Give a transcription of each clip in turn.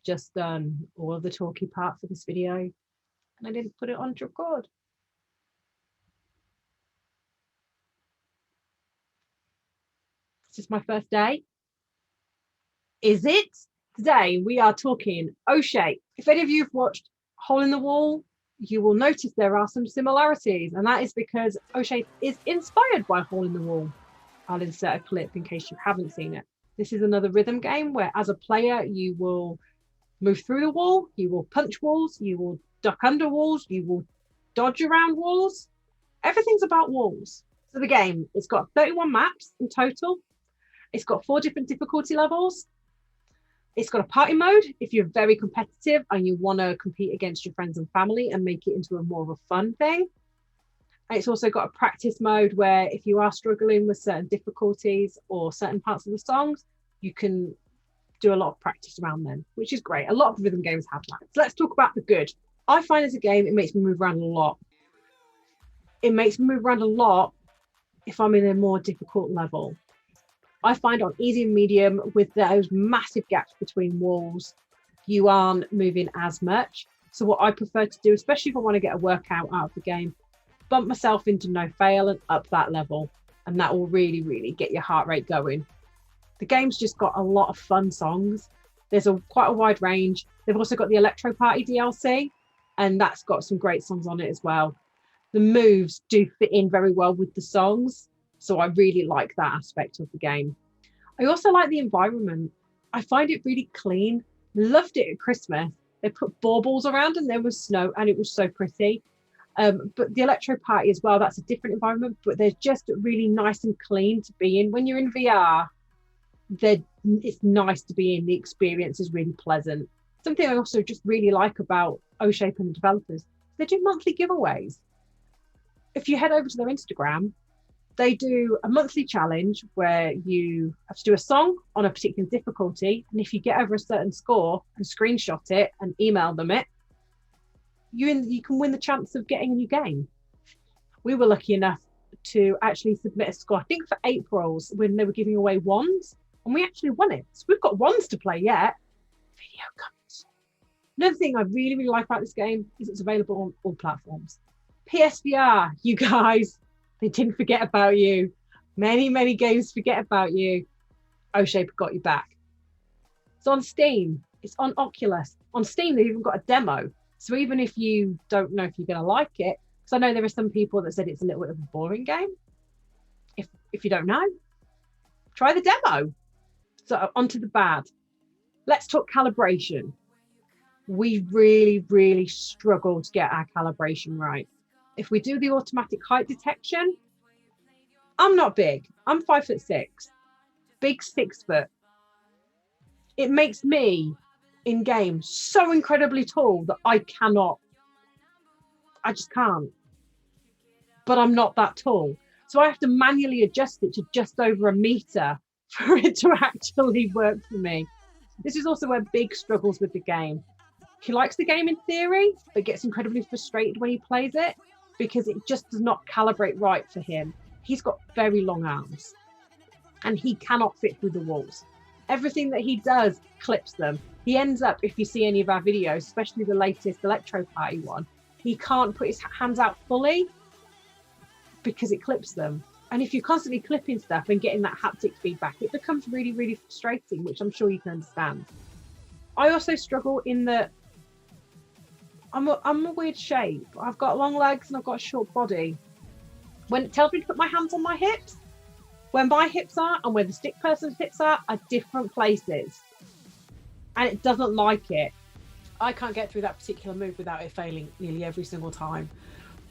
just done all of the talky part for this video and I didn't put it on to record. This is my first day. Is it? Today we are talking OhShape. If any of you have watched Hole in the Wall, you will notice there are some similarities, and that is because OhShape is inspired by Hole in the Wall. I'll insert a clip in case you haven't seen it. This is another rhythm game where as a player you will move through the wall, you will punch walls, you will duck under walls, you will dodge around walls. Everything's about walls. So the game, it's got 31 maps in total. It's got 4 different difficulty levels. It's got a party mode if you're very competitive and you want to compete against your friends and family and make it into a more of a fun thing. And it's also got a practice mode where if you are struggling with certain difficulties or certain parts of the songs, you can do a lot of practice around them, which is great. A lot of rhythm games have that. So let's talk about the good. I find as a game, it makes me move around a lot. It makes me move around a lot if I'm in a more difficult level. I find on easy and medium, with those massive gaps between walls, you aren't moving as much. So what I prefer to do, especially if I want to get a workout out of the game, bump myself into no fail and up that level. And that will really, really get your heart rate going. The game's just got a lot of fun songs. There's quite a wide range. They've also got the Electro Party DLC, and that's got some great songs on it as well. The moves do fit in very well with the songs. So I really like that aspect of the game. I also like the environment. I find it really clean. Loved it at Christmas. They put baubles around and there was snow and it was so pretty. But the Electro Party as well, that's a different environment, but they're just really nice and clean to be in. When you're in VR, it's nice to be in. The experience is really pleasant. Something I also just really like about OhShape and the developers, they do monthly giveaways. If you head over to their Instagram, they do a monthly challenge where you have to do a song on a particular difficulty. And if you get over a certain score and screenshot it and email them it, you can win the chance of getting a new game. We were lucky enough to actually submit a score, I think for April's, when they were giving away wands, and we actually won it. So we've got wands to play yet. Video comes. Another thing I really, really like about this game is it's available on all platforms. PSVR, you guys. They didn't forget about you. Many, many games forget about you. OhShape got you back. It's on Steam. It's on Oculus. On Steam, they've even got a demo. So even if you don't know if you're going to like it, because I know there are some people that said it's a little bit of a boring game. If you don't know, try the demo. So onto the bad. Let's talk calibration. We really, really struggle to get our calibration right. If we do the automatic height detection, I'm not big. I'm 5'6", big 6 foot. It makes me in game so incredibly tall that I just can't. But I'm not that tall. So I have to manually adjust it to just over a meter for it to actually work for me. This is also where Big struggles with the game. He likes the game in theory, but gets incredibly frustrated when he plays it, because it just does not calibrate right for him. He's got very long arms and he cannot fit through the walls. Everything that he does clips them. He ends up, if you see any of our videos, especially the latest Electro Party one, he can't put his hands out fully because it clips them. And if you're constantly clipping stuff and getting that haptic feedback, it becomes really, really frustrating, which I'm sure you can understand. I also struggle in that I'm a weird shape. I've got long legs and I've got a short body. When it tells me to put my hands on my hips, where my hips are and where the stick person's hips are different places. And it doesn't like it. I can't get through that particular move without it failing nearly every single time.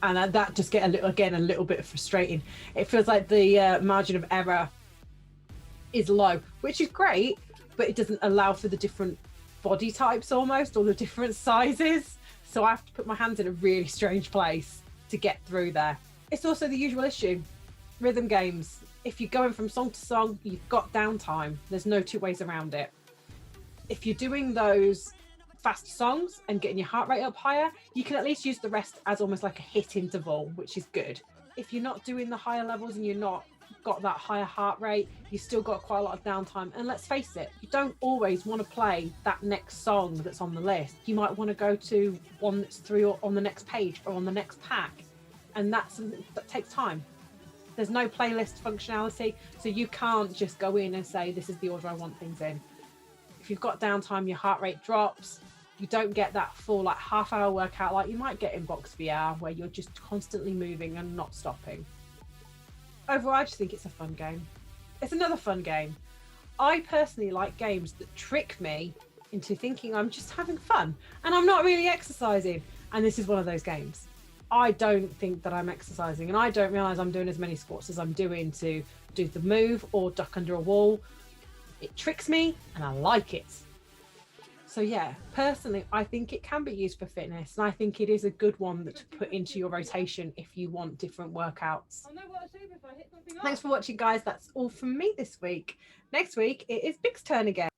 And that just get a little bit frustrating. It feels like the margin of error is low, which is great, but it doesn't allow for the different body types almost, or the different sizes. So I have to put my hands in a really strange place to get through there. It's also the usual issue. Rhythm games, if you're going from song to song, you've got downtime. There's no two ways around it. If you're doing those fast songs and getting your heart rate up higher, you can at least use the rest as almost like a hit interval, which is good. If you're not doing the higher levels and you're not got that higher heart rate, you still got quite a lot of downtime. And let's face it, you don't always want to play that next song that's on the list. You might want to go to one that's through on the next page or on the next pack, and that takes time. There's no playlist functionality, so you can't just go in and say, this is the order I want things in. If you've got downtime, your heart rate drops. You don't get that full like half-hour workout like you might get in Box VR, where you're just constantly moving and not stopping. Overall, I just think it's a fun game. It's another fun game. I personally like games that trick me into thinking I'm just having fun and I'm not really exercising. And this is one of those games. I don't think that I'm exercising, and I don't realize I'm doing as many squats as I'm doing to do the move or duck under a wall. It tricks me and I like it. So yeah, personally, I think it can be used for fitness, and I think it is a good one to put into your rotation if you want different workouts. Thanks for watching, guys. That's all from me this week. Next week, it is Big's turn again.